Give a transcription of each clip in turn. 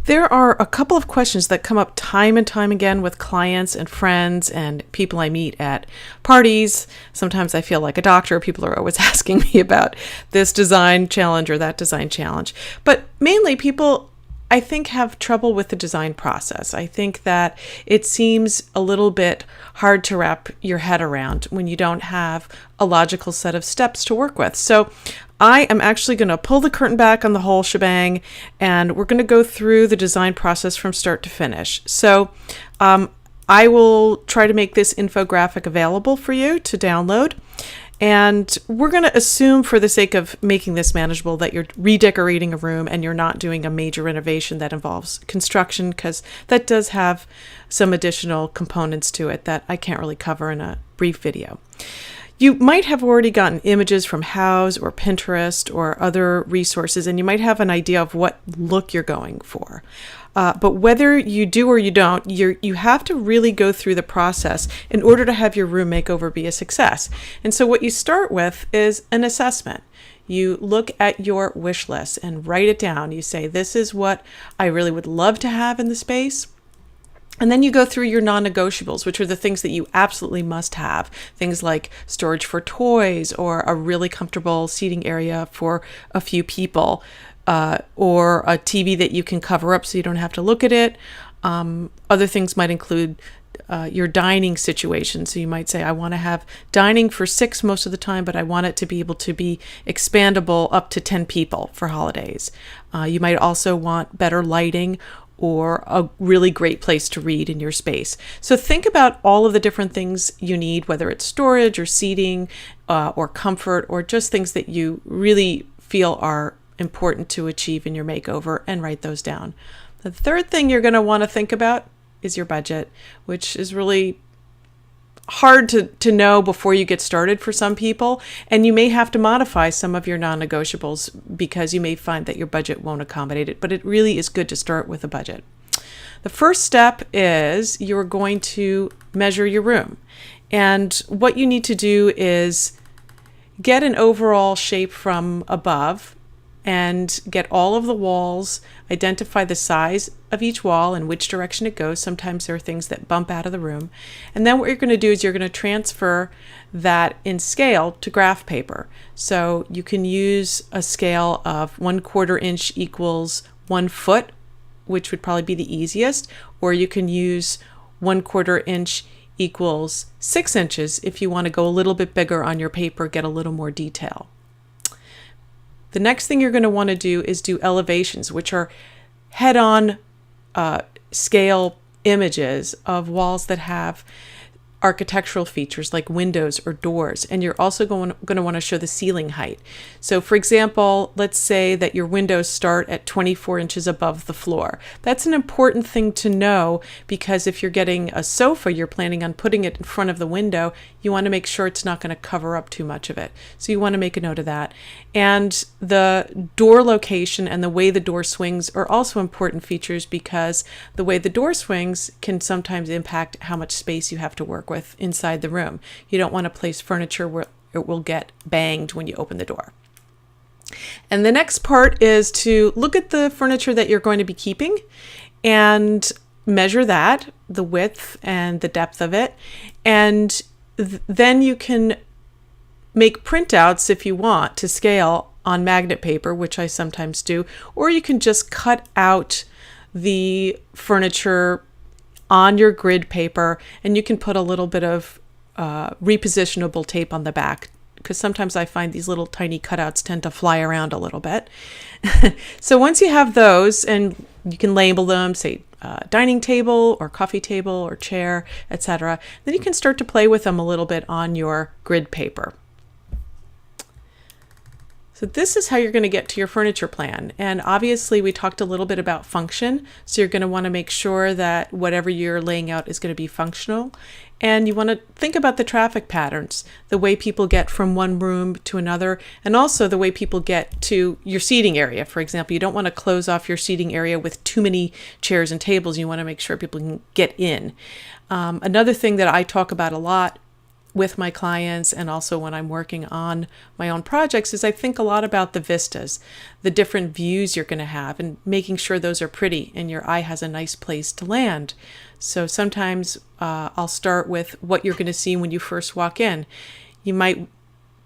There are a couple of questions that come up time and time again with clients and friends and people I meet at parties. Sometimes I feel like a doctor. People are always asking me about this design challenge or that design challenge. But mainly people, I think, have trouble with the design process. I think that it seems a little bit hard to wrap your head around when you don't have a logical set of steps to work with. So I am actually going to pull the curtain back on the whole shebang, and we're going to go through the design process from start to finish. So I will try to make this infographic available for you to download. And we're going to assume, for the sake of making this manageable, that you're redecorating a room and you're not doing a major renovation that involves construction, because that does have some additional components to it that I can't really cover in a brief video. You might have already gotten images from Houzz or Pinterest or other resources, and you might have an idea of what look you're going for. But whether you do or you don't, you have to really go through the process in order to have your room makeover be a success. And so what you start with is an assessment. You look at your wish list and write it down. You say, this is what I really would love to have in the space. And then you go through your non-negotiables, which are the things that you absolutely must have. Things like storage for toys, or a really comfortable seating area for a few people, or a TV that you can cover up so you don't have to look at it. Other things might include your dining situation. So you might say, I want to have dining for 6 most of the time, but I want it to be able to be expandable up to 10 people for holidays. You might also want better lighting, or a really great place to read in your space. So think about all of the different things you need, whether it's storage or seating, or comfort, or just things that you really feel are important to achieve in your makeover, and write those down. The third thing you're going to want to think about is your budget, which is really hard to know before you get started for some people, and you may have to modify some of your non-negotiables because you may find that your budget won't accommodate it, but it really is good to start with a budget. The first step is you're going to measure your room, and what you need to do is get an overall shape from above and get all of the walls, identify the size of each wall and which direction it goes. Sometimes there are things that bump out of the room. And then what you're going to do is you're going to transfer that in scale to graph paper. So you can use a scale of 1/4 inch equals 1 foot, which would probably be the easiest, or you can use 1/4 inch equals 6 inches if you want to go a little bit bigger on your paper, get a little more detail. The next thing you're going to want to do is do elevations, which are head-on scale images of walls that have architectural features like windows or doors. And you're also going to want to show the ceiling height. So for example, let's say that your windows start at 24 inches above the floor. That's an important thing to know, because if you're getting a sofa, you're planning on putting it in front of the window, you want to make sure it's not going to cover up too much of it. So you want to make a note of that. And the door location and the way the door swings are also important features, because the way the door swings can sometimes impact how much space you have to work with inside the room. You don't want to place furniture where it will get banged when you open the door. And the next part is to look at the furniture that you're going to be keeping and measure that, the width and the depth of it. And then you can make printouts if you want to scale on magnet paper, which I sometimes do, or you can just cut out the furniture on your grid paper, and you can put a little bit of repositionable tape on the back, because sometimes I find these little tiny cutouts tend to fly around a little bit. So once you have those, and you can label them, say dining table or coffee table or chair, etc., then you can start to play with them a little bit on your grid paper. So this is how you're going to get to your furniture plan. And obviously we talked a little bit about function. So you're going to want to make sure that whatever you're laying out is going to be functional. And you want to think about the traffic patterns, the way people get from one room to another, and also the way people get to your seating area. For example, you don't want to close off your seating area with too many chairs and tables. You want to make sure people can get in. Another thing that I talk about a lot with my clients and also when I'm working on my own projects is I think a lot about the vistas, the different views you're going to have, and making sure those are pretty and your eye has a nice place to land. So sometimes I'll start with what you're going to see when you first walk in. You might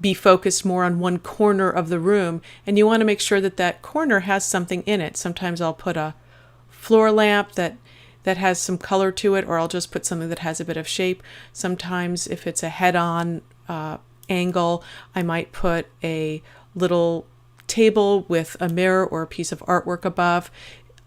be focused more on one corner of the room, and you want to make sure that that corner has something in it. Sometimes I'll put a floor lamp that has some color to it, or I'll just put something that has a bit of shape. Sometimes if it's a head-on angle, I might put a little table with a mirror or a piece of artwork above.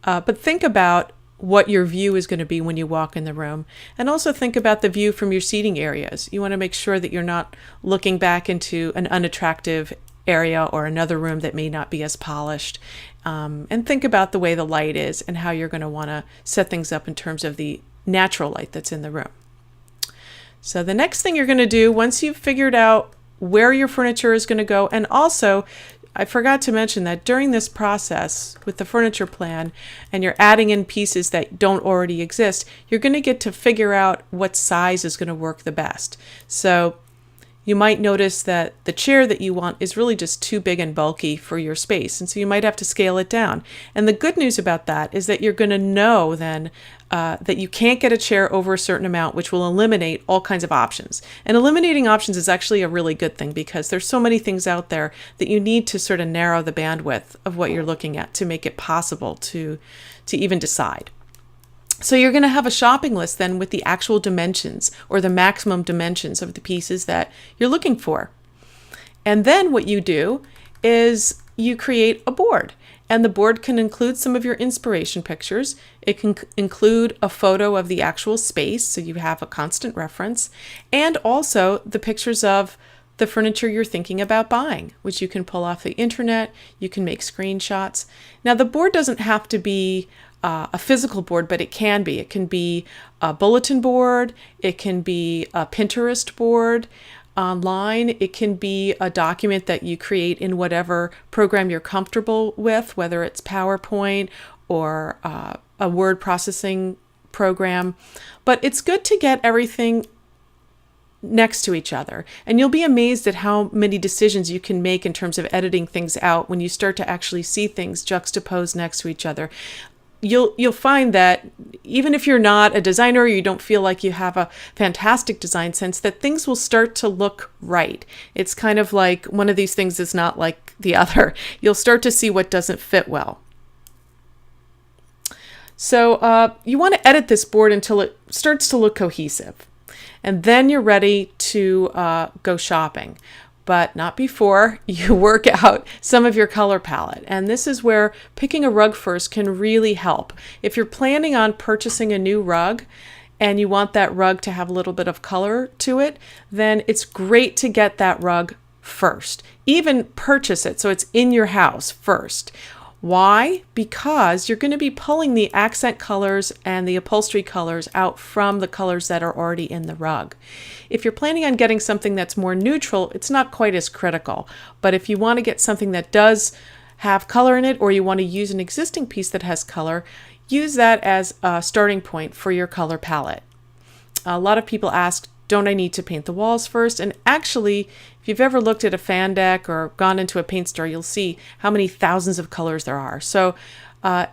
But think about what your view is going to be when you walk in the room. And also think about the view from your seating areas. You want to make sure that you're not looking back into an unattractive area or another room that may not be as polished. And think about the way the light is and how you're going to want to set things up in terms of the natural light that's in the room. So the next thing you're going to do, once you've figured out where your furniture is going to go, and also I forgot to mention that during this process with the furniture plan and you're adding in pieces that don't already exist, you're going to get to figure out what size is going to work the best. So you might notice that the chair that you want is really just too big and bulky for your space, and so you might have to scale it down. And the good news about that is that you're going to know then that you can't get a chair over a certain amount, which will eliminate all kinds of options. And eliminating options is actually a really good thing because there's so many things out there that you need to sort of narrow the bandwidth of what you're looking at to make it possible to even decide. So you're going to have a shopping list then with the actual dimensions or the maximum dimensions of the pieces that you're looking for. And then what you do is you create a board. And the board can include some of your inspiration pictures. It can include a photo of the actual space, so you have a constant reference, and also the pictures of the furniture you're thinking about buying, which you can pull off the internet. You can make screenshots. Now, the board doesn't have to be a physical board, but it can be. It can be a bulletin board. It can be a Pinterest board online. It can be a document that you create in whatever program you're comfortable with, whether it's PowerPoint or a word processing program. But it's good to get everything next to each other. And you'll be amazed at how many decisions you can make in terms of editing things out when you start to actually see things juxtaposed next to each other. You'll find that even if you're not a designer or you don't feel like you have a fantastic design sense, that things will start to look right. It's kind of like one of these things is not like the other. You'll start to see what doesn't fit well. So you want to edit this board until it starts to look cohesive. And then you're ready to go shopping. But not before you work out some of your color palette. And this is where picking a rug first can really help. If you're planning on purchasing a new rug and you want that rug to have a little bit of color to it, then it's great to get that rug first. Even purchase it so it's in your house first. Why? Because you're going to be pulling the accent colors and the upholstery colors out from the colors that are already in the rug. If you're planning on getting something that's more neutral, it's not quite as critical. But if you want to get something that does have color in it, or you want to use an existing piece that has color, use that as a starting point for your color palette. A lot of people ask, don't I need to paint the walls first? And actually, if you've ever looked at a fan deck or gone into a paint store, you'll see how many thousands of colors there are. So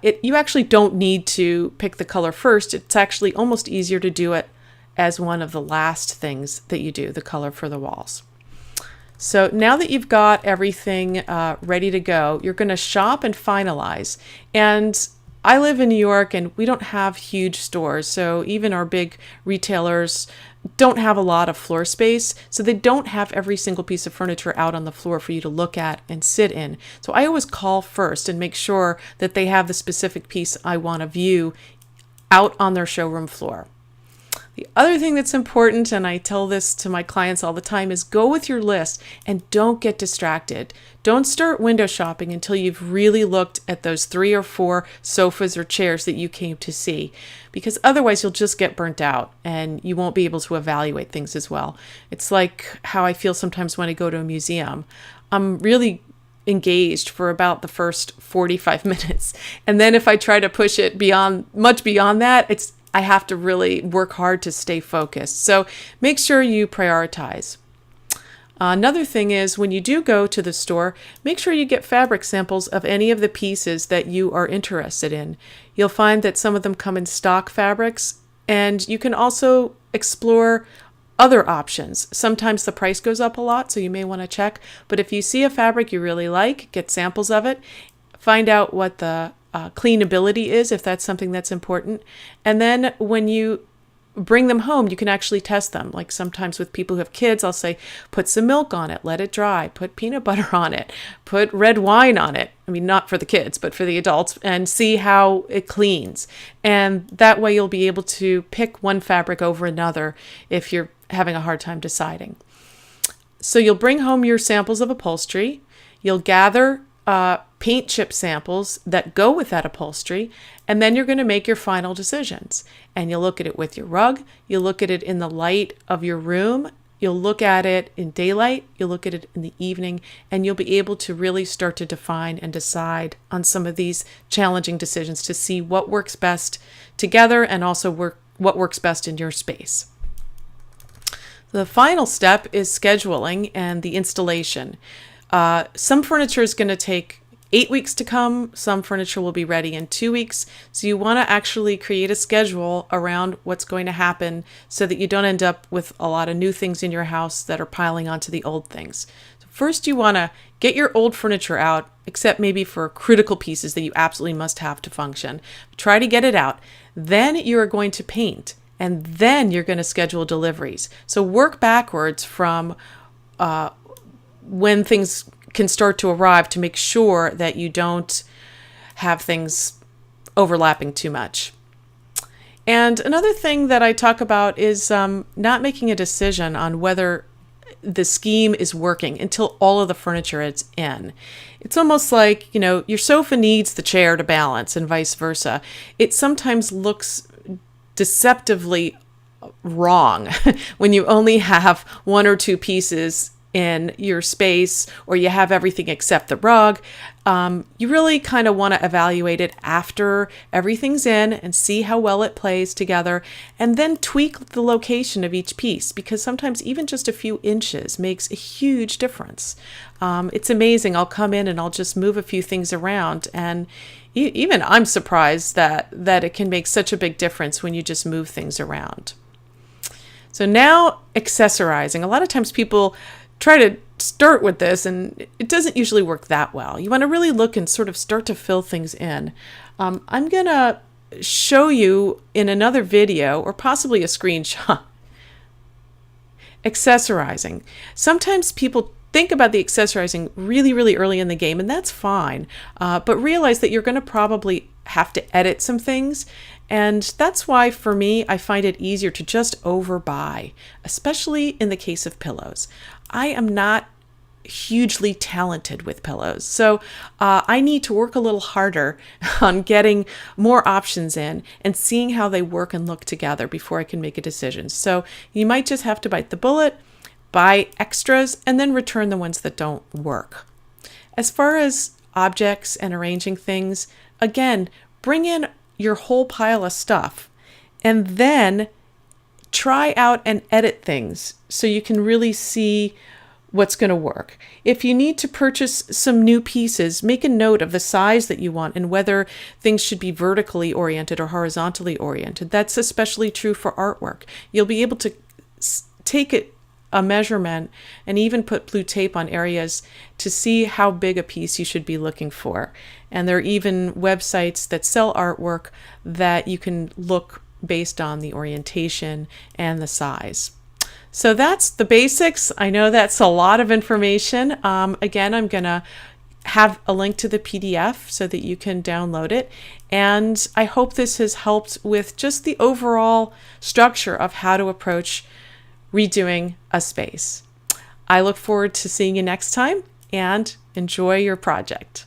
you actually don't need to pick the color first. It's actually almost easier to do it as one of the last things that you do, the color for the walls. So now that you've got everything ready to go, you're going to shop and finalize. And I live in New York and we don't have huge stores. So even our big retailers don't have a lot of floor space. So they don't have every single piece of furniture out on the floor for you to look at and sit in. So I always call first and make sure that they have the specific piece I want to view out on their showroom floor. The other thing that's important, and I tell this to my clients all the time, is go with your list and don't get distracted. Don't start window shopping until you've really looked at those 3 or 4 sofas or chairs that you came to see, because otherwise you'll just get burnt out and you won't be able to evaluate things as well. It's like how I feel sometimes when I go to a museum. I'm really engaged for about the first 45 minutes. And then if I try to push it much beyond that, I have to really work hard to stay focused. So make sure you prioritize. Another thing is when you do go to the store, make sure you get fabric samples of any of the pieces that you are interested in. You'll find that some of them come in stock fabrics, and you can also explore other options. Sometimes the price goes up a lot, so you may want to check. But if you see a fabric you really like, get samples of it, find out what the cleanability is, if that's something that's important. And then when you bring them home, you can actually test them. Like sometimes with people who have kids, I'll say, put some milk on it, let it dry, put peanut butter on it, put red wine on it. I mean, not for the kids, but for the adults, and see how it cleans. And that way you'll be able to pick one fabric over another if you're having a hard time deciding. So you'll bring home your samples of upholstery. You'll gather paint chip samples that go with that upholstery, and then you're going to make your final decisions. And you'll look at it with your rug, you'll look at it in the light of your room, you'll look at it in daylight, you'll look at it in the evening, and you'll be able to really start to define and decide on some of these challenging decisions to see what works best together and also what works best in your space. The final step is scheduling and the installation. Some furniture is going to take 8 weeks to come. Some furniture will be ready in 2 weeks. So you want to actually create a schedule around what's going to happen so that you don't end up with a lot of new things in your house that are piling onto the old things. So first, you want to get your old furniture out, except maybe for critical pieces that you absolutely must have to function. Try to get it out. Then you are going to paint, and then you're going to schedule deliveries. So work backwards from when things can start to arrive to make sure that you don't have things overlapping too much. And another thing that I talk about is not making a decision on whether the scheme is working until all of the furniture is in. It's almost like, your sofa needs the chair to balance and vice versa. It sometimes looks deceptively wrong when you only have one or two pieces in your space, or you have everything except the rug. You really kind of want to evaluate it after everything's in and see how well it plays together, and then tweak the location of each piece, because sometimes even just a few inches makes a huge difference. It's amazing. I'll come in and I'll just move a few things around, and even I'm surprised that it can make such a big difference when you just move things around. So now accessorizing. A lot of times people try to start with this, and it doesn't usually work that well. You want to really look and sort of start to fill things in. I'm going to show you in another video, or possibly a screenshot, accessorizing. Sometimes people think about the accessorizing really, really early in the game, and that's fine. But realize that you're going to probably have to edit some things. And that's why, for me, I find it easier to just overbuy, especially in the case of pillows. I am not hugely talented with pillows, so I need to work a little harder on getting more options in and seeing how they work and look together before I can make a decision. So you might just have to bite the bullet, buy extras, and then return the ones that don't work. As far as objects and arranging things, again, bring in your whole pile of stuff and then try out and edit things so you can really see what's going to work. If you need to purchase some new pieces, make a note of the size that you want and whether things should be vertically oriented or horizontally oriented. That's especially true for artwork. You'll be able to take a measurement and even put blue tape on areas to see how big a piece you should be looking for. And there are even websites that sell artwork that you can look based on the orientation and the size. So that's the basics. I know that's a lot of information. Again, I'm going to have a link to the PDF so that you can download it. And I hope this has helped with just the overall structure of how to approach redoing a space. I look forward to seeing you next time, and enjoy your project.